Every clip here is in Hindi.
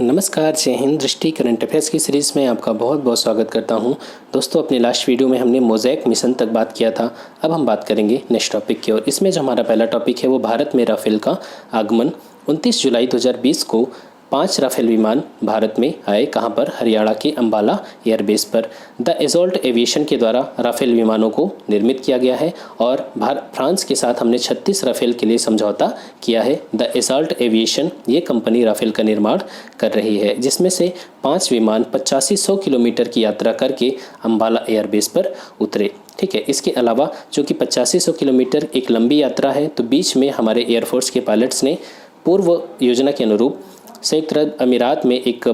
नमस्कार, जय हिंद। दृष्टि करंट अफेयर्स की सीरीज़ में आपका बहुत बहुत स्वागत करता हूं। दोस्तों, अपने लास्ट वीडियो में हमने मोज़ेक मिशन तक बात किया था। अब हम बात करेंगे नेक्स्ट टॉपिक की ओर। इसमें जो हमारा पहला टॉपिक है वो भारत में राफेल का आगमन। 29 जुलाई 2020 को 5 राफेल विमान भारत में आए। कहाँ पर? हरियाणा के अंबाला एयरबेस पर। द एजॉल्ट एविएशन के द्वारा राफेल विमानों को निर्मित किया गया है और फ्रांस के साथ हमने 36 राफेल के लिए समझौता किया है। द एजॉल्ट एविएशन ये कंपनी राफेल का निर्माण कर रही है, जिसमें से 5 विमान 8500 किलोमीटर की यात्रा करके अंबाला एयरबेस पर उतरे। ठीक है। इसके अलावा चूँकि 8500 किलोमीटर एक लंबी यात्रा है, तो बीच में हमारे एयरफोर्स के पायलट्स ने पूर्व योजना के अनुरूप संयुक्त अरब अमीरात में एक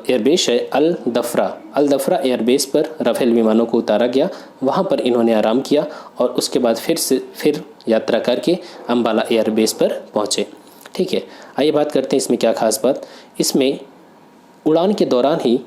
एयरबेस है अल दफ्रा एयरबेस पर राफेल विमानों को उतारा गया। वहां पर इन्होंने आराम किया और उसके बाद फिर यात्रा करके अंबाला एयरबेस पर पहुंचे। ठीक है। आइए बात करते हैं इसमें क्या खास बात। इसमें उड़ान के दौरान ही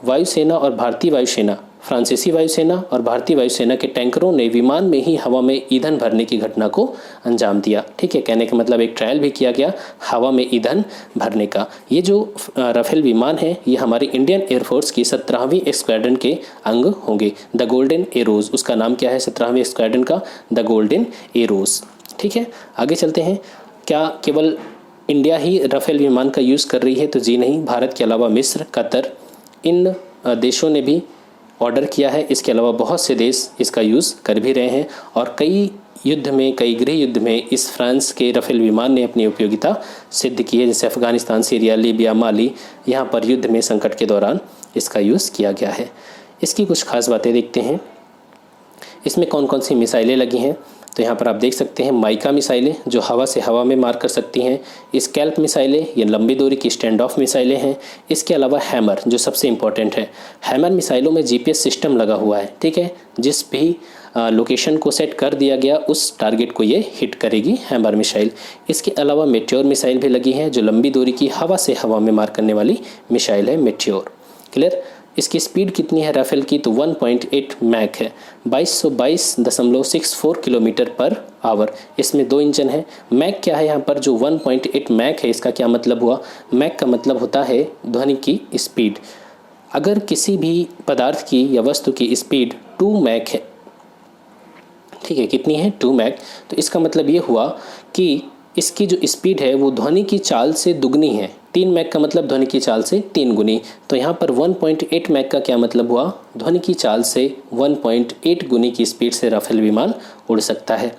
वायुसेना और भारतीय वायुसेना, फ्रांसीसी वायुसेना और भारतीय वायुसेना के टैंकरों ने विमान में ही हवा में ईंधन भरने की घटना को अंजाम दिया। ठीक है। कहने का मतलब एक ट्रायल भी किया गया हवा में ईंधन भरने का। ये जो राफेल विमान है ये हमारी इंडियन एयरफोर्स की 17वीं स्क्वाड्रन के अंग होंगे। द गोल्डन एरोज, उसका नाम क्या है 17वीं स्क्वाड्रन का? The golden arrows. ठीक है। आगे चलते हैं। क्या केवल इंडिया ही राफेल विमान का यूज़ कर रही है? तो जी नहीं, भारत के अलावा मिस्र, कतर, इन देशों ने भी ऑर्डर किया है। इसके अलावा बहुत से देश इसका यूज़ कर भी रहे हैं और कई गृह युद्ध में इस फ्रांस के राफेल विमान ने अपनी उपयोगिता सिद्ध की है। जैसे अफगानिस्तान, सीरिया, लीबिया, माली, यहाँ पर युद्ध में संकट के दौरान इसका यूज़ किया गया है। इसकी कुछ खास बातें देखते हैं। इसमें कौन कौन सी मिसाइलें लगी हैं? तो यहाँ पर आप देख सकते हैं माइका मिसाइलें जो हवा से हवा में मार कर सकती हैं। स्कैल्प मिसाइलें ये लंबी दूरी की स्टैंड ऑफ मिसाइलें हैं। इसके अलावा हैमर जो सबसे इम्पॉर्टेंट है। हैमर मिसाइलों में जीपीएस सिस्टम लगा हुआ है। ठीक है। जिस भी लोकेशन को सेट कर दिया गया उस टारगेट को ये हिट करेगी हैमर मिसाइल। इसके अलावा मेट्योर मिसाइल भी लगी है जो लंबी दूरी की हवा से हवा में मार करने वाली मिसाइल है मेट्योर। क्लियर। इसकी स्पीड कितनी है राफेल की? तो 1.8 मैक है, 2222.64 किलोमीटर पर आवर। इसमें 2 इंजन है। मैक क्या है यहाँ पर? जो 1.8 मैक है इसका क्या मतलब हुआ? मैक का मतलब होता है ध्वनि की स्पीड। अगर किसी भी पदार्थ की या वस्तु की स्पीड 2 मैक है, ठीक है, कितनी है? 2 मैक, तो इसका मतलब ये हुआ कि इसकी जो स्पीड है वो ध्वनि की चाल से दुगनी है। 3 मैक का मतलब ध्वनि की चाल से 3 गुनी। तो यहाँ पर 1.8 मैक का क्या मतलब हुआ? ध्वनि की चाल से 1.8 गुनी की स्पीड से राफेल विमान उड़ सकता है।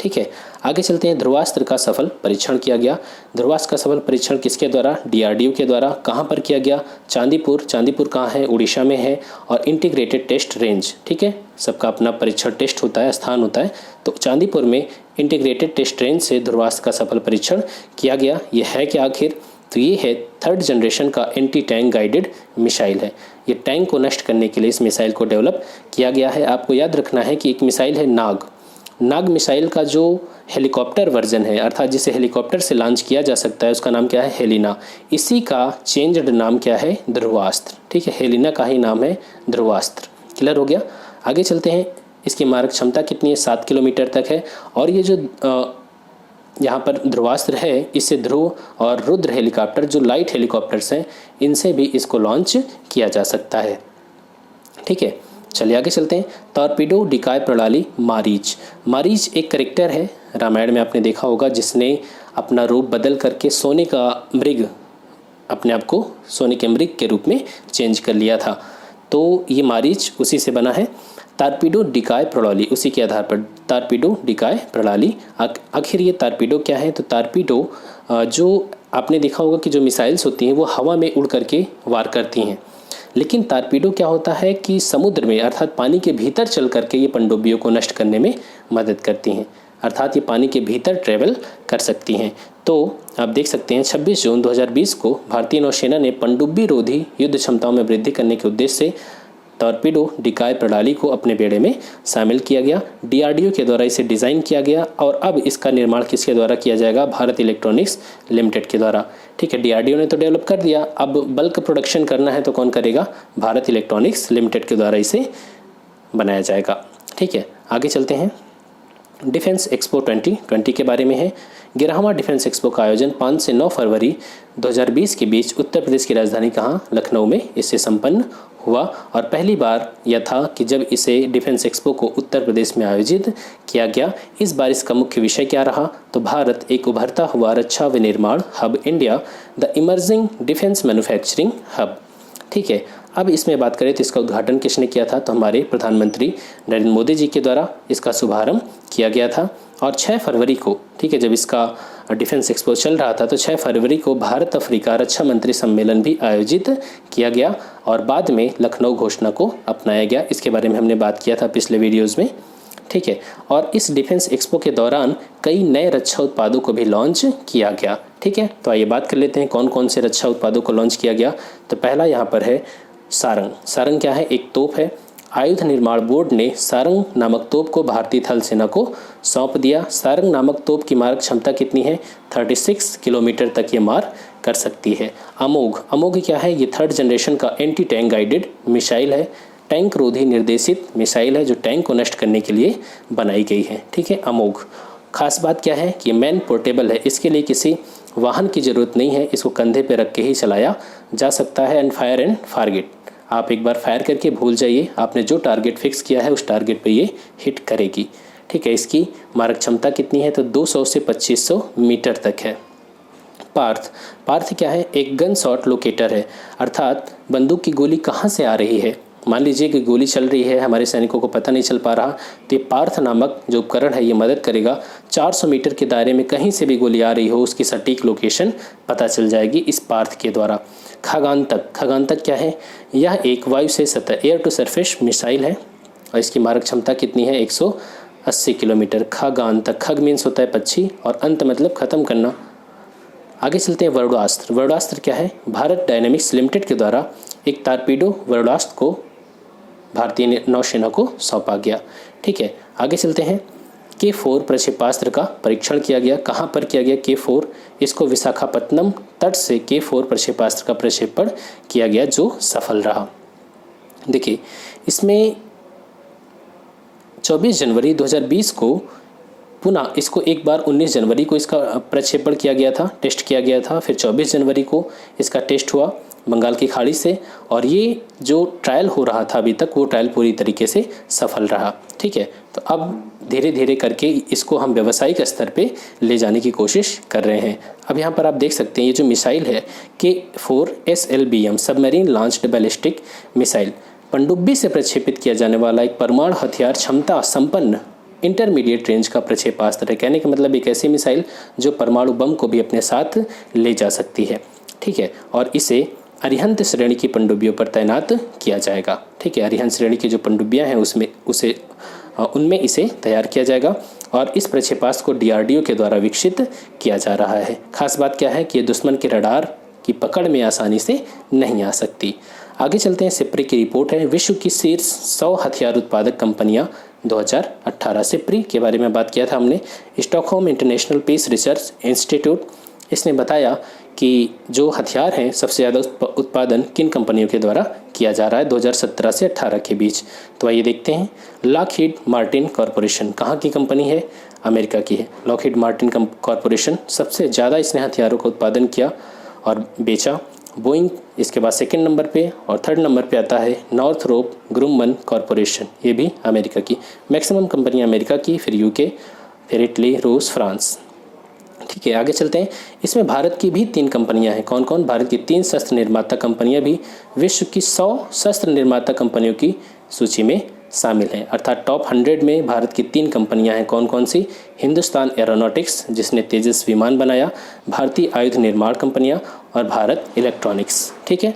ठीक है। आगे चलते हैं। ध्रुवास्त्र का सफल परीक्षण किया गया। ध्रुवास्त्र का सफल परीक्षण किसके द्वारा? डीआरडीओ के द्वारा। कहाँ पर किया गया? चांदीपुर कहाँ है? उड़ीसा में है। और इंटीग्रेटेड टेस्ट रेंज, ठीक है, सबका अपना परीक्षण टेस्ट होता है, स्थान होता है। तो चांदीपुर में इंटीग्रेटेड टेस्ट रेंज से ध्रुवास्त्र का सफल परीक्षण किया गया। ये है क्या आखिर? तो ये है 3rd जनरेशन का एंटी टैंक गाइडेड मिसाइल है। ये टैंक को नष्ट करने के लिए इस मिसाइल को डेवलप किया गया है। आपको याद रखना है कि एक मिसाइल है नाग मिसाइल का जो हेलीकॉप्टर वर्जन है, अर्थात जिसे हेलीकॉप्टर से लॉन्च किया जा सकता है, उसका नाम क्या है? हेलिना। इसी का चेंज्ड नाम क्या है? ध्रुवास्त्र। ठीक है। हेलिना का ही नाम है ध्रुवास्त्र। क्लियर हो गया। आगे चलते हैं। इसकी मारक क्षमता कितनी है? 7 किलोमीटर तक है। और ये जो यहाँ पर ध्रुवास्त्र है, इससे ध्रुव और रुद्र हेलीकॉप्टर जो लाइट हेलीकॉप्टर्स हैं, इनसे भी इसको लॉन्च किया जा सकता है। ठीक है। चलिए आगे चलते हैं। टॉर्पीडो डिकॉय प्रणाली मारीच एक कैरेक्टर है, रामायण में आपने देखा होगा, जिसने अपना रूप बदल करके सोने का मृग, अपने आप को सोने के मृग के रूप में चेंज कर लिया था। तो ये मारीच उसी से बना है। टॉर्पीडो डिकॉय प्रणाली, उसी के आधार पर टॉर्पीडो डिकॉय प्रणाली। आखिर ये टॉर्पीडो क्या है? तो टॉर्पीडो जो आपने देखा होगा कि जो मिसाइल्स होती हैं वो हवा में उड़ करके वार करती हैं, लेकिन टॉर्पीडो क्या होता है कि समुद्र में अर्थात पानी के भीतर चल करके ये पनडुब्बियों को नष्ट करने में मदद करती हैं, अर्थात ये पानी के भीतर ट्रेवल कर सकती हैं। तो आप देख सकते हैं 26 जून 2020 को भारतीय नौसेना ने पनडुब्बी रोधी युद्ध क्षमताओं में वृद्धि करने के उद्देश्य से टॉर्पीडो डिकॉय प्रणाली को अपने बेड़े में शामिल किया गया। डीआरडीओ के द्वारा इसे डिज़ाइन किया गया और अब इसका निर्माण किसके द्वारा किया जाएगा? भारत इलेक्ट्रॉनिक्स लिमिटेड के द्वारा। ठीक है। डीआरडीओ ने तो डेवलप कर दिया, अब बल्क प्रोडक्शन करना है तो कौन करेगा? भारत इलेक्ट्रॉनिक्स लिमिटेड के द्वारा इसे बनाया जाएगा। ठीक है। आगे चलते हैं। डिफेंस एक्सपो 2020 के बारे में है। 11वां डिफेंस एक्सपो का आयोजन 5 से 9 फरवरी 2020 के बीच उत्तर प्रदेश की राजधानी कहाँ, लखनऊ में इससे संपन्न हुआ। और पहली बार यह था कि जब इसे डिफेंस एक्सपो को उत्तर प्रदेश में आयोजित किया गया। इस बार इसका मुख्य विषय क्या रहा, तो भारत एक उभरता हुआ रक्षा विनिर्माण hub, India the emerging defence manufacturing hub. ठीक है, अब इसमें बात करें तो इसका उद्घाटन किसने किया था, तो हमारे प्रधानमंत्री नरेंद्र मोदी जी के द्वारा इसका शुभारंभ किया गया था। और 6 फरवरी को, ठीक है, जब इसका डिफेंस एक्सपो चल रहा था तो 6 फरवरी को भारत अफ्रीका रक्षा मंत्री सम्मेलन भी आयोजित किया गया और बाद में लखनऊ घोषणा को अपनाया गया। इसके बारे में हमने बात किया था पिछले वीडियोज़ में। ठीक है, और इस डिफेंस एक्सपो के दौरान कई नए रक्षा उत्पादों को भी लॉन्च किया गया। ठीक है, तो आइए बात कर लेते हैं कौन कौन से रक्षा उत्पादों को लॉन्च किया गया। तो पहला यहाँ पर है सारंग। सारंग क्या है, एक तोप है। आयुध निर्माण बोर्ड ने सारंग नामक तोप को भारतीय थल सेना को सौंप दिया। सारंग नामक तोप की मारक क्षमता कितनी है, 36 किलोमीटर तक ये मार कर सकती है। अमोघ, अमोघ क्या है, ये 3rd जनरेशन का एंटी टैंक गाइडेड मिसाइल है। टैंक रोधी निर्देशित मिसाइल है जो टैंक को नष्ट करने के लिए बनाई गई है। ठीक है, अमोघ। खास बात क्या है कि ये मैन पोर्टेबल है, इसके लिए किसी वाहन की ज़रूरत नहीं है, इसको कंधे पे रख के ही चलाया जा सकता है। एंड फायर एंड फारगेट, आप एक बार फायर करके भूल जाइए, आपने जो टारगेट फिक्स किया है उस टारगेट पे ये हिट करेगी। ठीक है, इसकी मारक क्षमता कितनी है, तो 200 से 2500 मीटर तक है। पार्थ, पार्थ क्या है, एक गन शॉट लोकेटर है, अर्थात बंदूक की गोली कहाँ से आ रही है। मान लीजिए कि गोली चल रही है, हमारे सैनिकों को पता नहीं चल पा रहा, तो ये पार्थ नामक जो उपकरण है ये मदद करेगा। 400 मीटर के दायरे में कहीं से भी गोली आ रही हो उसकी सटीक लोकेशन पता चल जाएगी इस पार्थ के द्वारा। खगांतक, खगांतक क्या है, यह एक वायु से सतह, एयर टू सरफेस मिसाइल है और इसकी मारक क्षमता कितनी है, 180 किलोमीटर। खगांतक, खग मीन्स होता है पक्षी और अंत मतलब ख़त्म करना। आगे चलते हैं वरुणास्त्र। वरुणास्त्र क्या है, भारत डायनेमिक्स लिमिटेड के द्वारा एक टारपीडो वरुणास्त्र को भारतीय नौसेना को सौंपा गया। ठीक है, आगे चलते हैं। K4 प्रक्षेपास्त्र का परीक्षण किया गया, कहाँ पर किया गया, K4, इसको विशाखापत्तनम तट से K4 प्रक्षेपास्त्र का प्रक्षेपण किया गया जो सफल रहा। देखिए, इसमें 24 जनवरी 2020 को पुनः इसको एक बार 19 जनवरी को इसका प्रक्षेपण किया गया था, टेस्ट किया गया था। फिर 24 जनवरी को इसका टेस्ट हुआ बंगाल की खाड़ी से और ये जो ट्रायल हो रहा था अभी तक वो ट्रायल पूरी तरीके से सफल रहा। ठीक है, तो अब धीरे धीरे करके इसको हम व्यावसायिक स्तर पे ले जाने की कोशिश कर रहे हैं। अब यहाँ पर आप देख सकते हैं ये जो मिसाइल है K4 SLBM submarine launched ballistic missile, पनडुब्बी से प्रक्षेपित किया जाने वाला एक परमाणु हथियार क्षमता संपन्न इंटरमीडिएट रेंज का प्रक्षेपास्त्र है। कहने का मतलब एक ऐसी मिसाइल जो परमाणु बम को भी अपने साथ ले जा सकती है। ठीक है, और इसे अरिहंत श्रेणी की पनडुब्बियों पर तैनात किया जाएगा। ठीक है, अरिहंत श्रेणी की जो पनडुब्बियां हैं उनमें इसे तैयार किया जाएगा और इस प्रक्षेपास्त्र को DRDO के द्वारा विकसित किया जा रहा है। खास बात क्या है कि ये दुश्मन के रडार की पकड़ में आसानी से नहीं आ सकती। आगे चलते हैं, सिप्री की रिपोर्ट है, विश्व की शीर्ष 100 हथियार उत्पादक कंपनियां 2018। सिप्री के बारे में बात किया था हमने, Stockholm International Peace Research Institute. इसने बताया कि जो हथियार हैं सबसे ज़्यादा उत्पादन किन कंपनियों के द्वारा किया जा रहा है 2017 से 18 के बीच। तो आइए देखते हैं। लॉकहीड मार्टिन कॉरपोरेशन कहाँ की कंपनी है, अमेरिका की है। लॉकहीड मार्टिन कॉरपोरेशन सबसे ज़्यादा इसने हथियारों का उत्पादन किया और बेचा। बोइंग इसके बाद 2nd नंबर पे और 3rd नंबर पे आता है नॉर्थरोप ग्रुमन कॉरपोरेशन, ये भी अमेरिका की। मैक्सिमम कंपनियाँ अमेरिका की, फिर UK, फिर इटली, रूस, फ्रांस। ठीक है, आगे चलते हैं। इसमें भारत की भी 3 कंपनियां हैं। कौन कौन, भारत की 3 शस्त्र निर्माता कंपनियां भी विश्व की 100 शस्त्र निर्माता कंपनियों की सूची में शामिल हैं। अर्थात टॉप 100 में भारत की 3 कंपनियां हैं। कौन कौन सी, हिंदुस्तान एरोनॉटिक्स जिसने तेजस विमान बनाया, भारतीय आयुध निर्माण कंपनियां और भारत इलेक्ट्रॉनिक्स। ठीक है,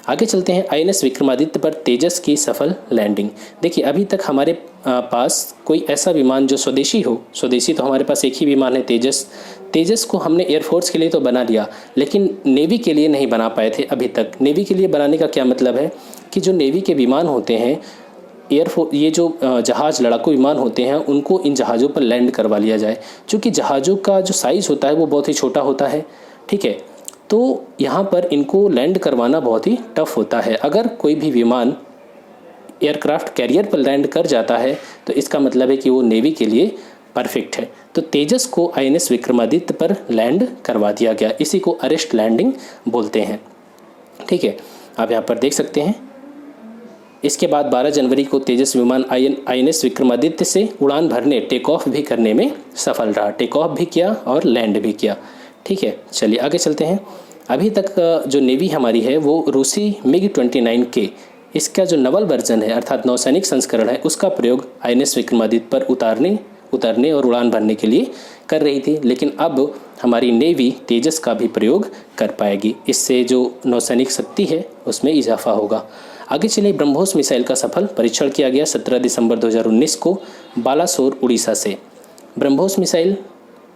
आगे चलते हैं। INS विक्रमादित्य पर तेजस की सफल लैंडिंग। देखिए, अभी तक हमारे पास कोई ऐसा विमान जो स्वदेशी हो, स्वदेशी तो हमारे पास एक ही विमान है तेजस। तेजस को हमने एयरफोर्स के लिए तो बना लिया लेकिन नेवी के लिए नहीं बना पाए थे अभी तक। नेवी के लिए बनाने का क्या मतलब है कि जो नेवी के विमान होते हैं, ये जो जहाज़ लड़ाकू विमान होते हैं, उनको इन जहाज़ों पर लैंड करवा लिया जाए। क्योंकि जहाज़ों का जो साइज़ होता है वो बहुत ही छोटा होता है। ठीक है, तो यहाँ पर इनको लैंड करवाना बहुत ही टफ होता है। अगर कोई भी विमान एयरक्राफ्ट कैरियर पर लैंड कर जाता है तो इसका मतलब है कि वो नेवी के लिए परफेक्ट है। तो तेजस को INS विक्रमादित्य पर लैंड करवा दिया गया, इसी को अरेस्ट लैंडिंग बोलते हैं। ठीक है, आप यहाँ पर देख सकते हैं। इसके बाद 12 जनवरी को तेजस विमान INS विक्रमादित्य से उड़ान भरने टेक ऑफ भी करने में सफल रहा, टेक ऑफ भी किया और लैंड भी किया। ठीक है, चलिए आगे चलते हैं। अभी तक जो नेवी हमारी है वो रूसी MiG-29K, इसका जो नवल वर्जन है अर्थात नौसैनिक संस्करण है, उसका प्रयोग INS विक्रमादित्य पर उतरने और उड़ान भरने के लिए कर रही थी। लेकिन अब हमारी नेवी तेजस का भी प्रयोग कर पाएगी, इससे जो नौसैनिक शक्ति है उसमें इजाफा होगा। आगे चलिए, ब्रह्मोस मिसाइल का सफल परीक्षण किया गया 17 दिसंबर 2019 को बालासोर उड़ीसा से। ब्रह्मोस मिसाइल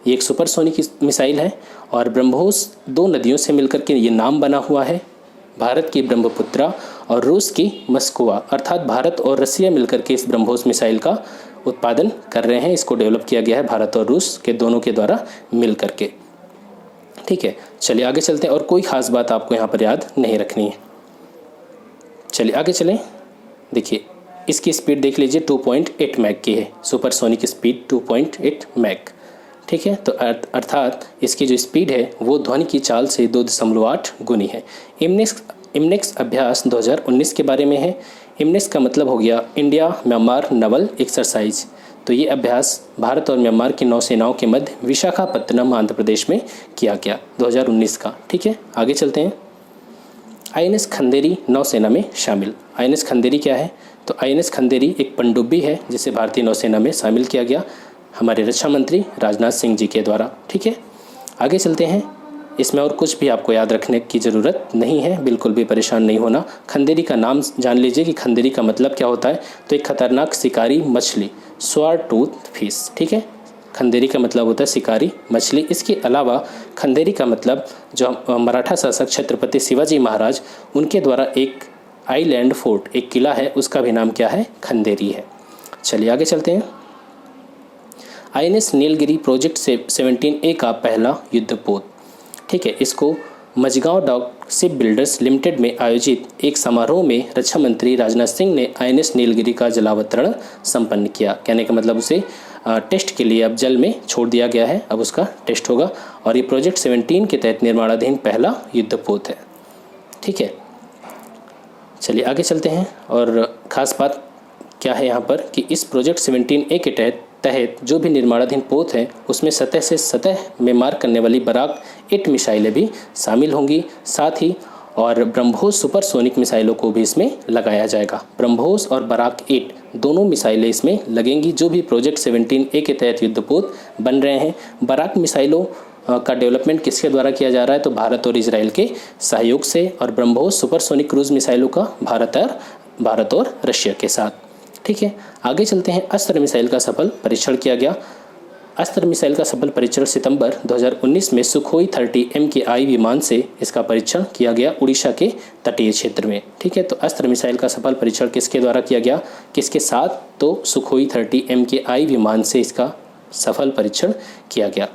ये एक सुपरसोनिक मिसाइल है और ब्रह्मोस 2 नदियों से मिलकर के ये नाम बना हुआ है, भारत की ब्रह्मपुत्रा और रूस की मस्कोवा, अर्थात भारत और रसिया मिलकर के इस ब्रह्मोस मिसाइल का उत्पादन कर रहे हैं। इसको डेवलप किया गया है भारत और रूस के दोनों के द्वारा मिल करके। ठीक है, चलिए आगे चलते हैं और कोई ख़ास बात आपको यहाँ पर याद नहीं रखनी है। चलिए आगे चलें। देखिए इसकी स्पीड देख लीजिए 2.8 मैक की है, सुपरसोनिक स्पीड 2.8 मैक। ठीक है, तो अर्थात इसकी जो स्पीड है वो ध्वनि की चाल से 2.8 गुनी है। इमनेक्स अभ्यास 2019 के बारे में है। इमनेक्स का मतलब हो गया इंडिया म्यांमार नवल एक्सरसाइज। तो ये अभ्यास भारत और म्यांमार की नौसेनाओं के मध्य विशाखापत्तनम आंध्र प्रदेश में किया गया 2019 का। ठीक है, आगे चलते हैं। INS खंदेरी नौसेना में शामिल। INS खंदेरी क्या है? तो INS खंदेरी एक पनडुब्बी है जिसे भारतीय नौसेना में शामिल किया गया हमारे रक्षा मंत्री राजनाथ सिंह जी के द्वारा। ठीक है, आगे चलते हैं। इसमें और कुछ भी आपको याद रखने की ज़रूरत नहीं है, बिल्कुल भी परेशान नहीं होना। खंदेरी का नाम जान लीजिए कि खंदेरी का मतलब क्या होता है। तो एक खतरनाक शिकारी मछली, स्वॉर्ड टूथ फिश। ठीक है, खंदेरी का मतलब होता है शिकारी मछली। इसके अलावा खंदेरी का मतलब जो मराठा शासक छत्रपति शिवाजी महाराज उनके द्वारा एक आइलैंड फोर्ट, एक किला है, उसका भी नाम क्या है? खंदेरी है। चलिए आगे चलते हैं। INS नीलगिरी प्रोजेक्ट 17A का पहला युद्धपोत। ठीक है, इसको Mazagon dock ship builders limited में आयोजित एक समारोह में रक्षा मंत्री राजनाथ सिंह ने INS नीलगिरी का जलावतरण संपन्न किया। कहने का मतलब उसे टेस्ट के लिए अब जल में छोड़ दिया गया है, अब उसका टेस्ट होगा और ये प्रोजेक्ट 17 के तहत निर्माणाधीन पहला युद्धपोत है। ठीक है, चलिए आगे चलते हैं। और ख़ास बात क्या है यहाँ पर कि इस प्रोजेक्ट 17A के तहत जो भी निर्माणाधीन पोत है उसमें सतह से सतह में मार करने वाली बराक 8 मिसाइलें भी शामिल होंगी। साथ ही और ब्रह्मोस सुपरसोनिक मिसाइलों को भी इसमें लगाया जाएगा। ब्रह्मोस और बराक 8 दोनों मिसाइलें इसमें लगेंगी जो भी प्रोजेक्ट 17A के तहत युद्धपोत बन रहे हैं। बराक मिसाइलों का डेवलपमेंट किसके द्वारा किया जा रहा है? तो भारत और इजराइल के सहयोग से। और ब्रह्मोस सुपरसोनिक क्रूज मिसाइलों का भारत और रशिया के साथ। ठीक है, आगे चलते हैं। अस्त्र मिसाइल का सफल परीक्षण किया गया। अस्त्र मिसाइल का सफल परीक्षण सितंबर 2019 में सुखोई 30 MKI विमान से इसका परीक्षण किया गया उड़ीसा के तटीय क्षेत्र में। ठीक है, तो अस्त्र मिसाइल का सफल परीक्षण किसके द्वारा किया गया, किसके साथ? तो सुखोई 30 MKI विमान से इसका सफल परीक्षण किया गया।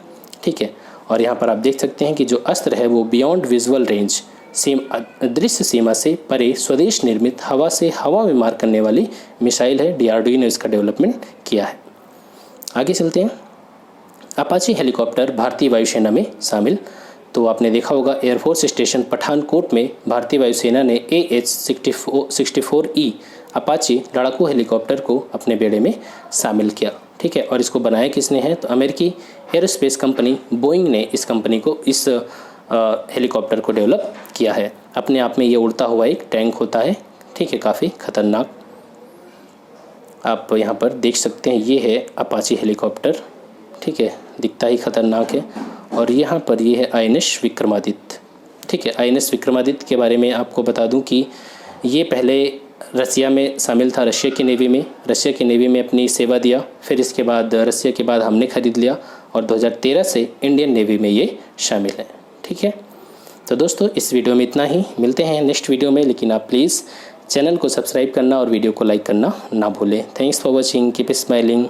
ठीक है, और यहाँ पर आप देख सकते हैं कि जो अस्त्र है वो बियॉन्ड विजुअल रेंज, दृश्य सीमा से परे स्वदेश निर्मित हवा से हवा में मार करने वाली मिसाइल है। DRDO ने इसका डेवलपमेंट किया है। आगे चलते हैं। अपाची हेलीकॉप्टर भारतीय वायुसेना में शामिल। तो आपने देखा होगा एयरफोर्स स्टेशन पठानकोट में भारतीय वायुसेना ने AH-64E अपाची लड़ाकू हेलीकॉप्टर को अपने बेड़े में शामिल किया। ठीक है, और इसको बनाया किसने है? तो अमेरिकी एयरोस्पेस कंपनी बोइंग ने इस हेलीकॉप्टर को डेवलप किया है। अपने आप में ये उड़ता हुआ एक टैंक होता है। ठीक है, काफ़ी खतरनाक आप यहाँ पर देख सकते हैं। ये है अपाची हेलीकॉप्टर। ठीक है, दिखता ही खतरनाक है। और यहाँ पर ये है INS विक्रमादित्य। ठीक है, INS विक्रमादित्य के बारे में आपको बता दूं कि ये पहले रसिया में शामिल था, रशिया की नेवी में अपनी सेवा दिया। फिर इसके बाद रसिया के बाद हमने ख़रीद लिया और 2013 से इंडियन नेवी में ये शामिल है। ठीक है, तो दोस्तों इस वीडियो में इतना ही। मिलते हैं नेक्स्ट वीडियो में, लेकिन आप प्लीज़ चैनल को सब्सक्राइब करना और वीडियो को लाइक करना ना भूलें। Thanks for watching, keep smiling.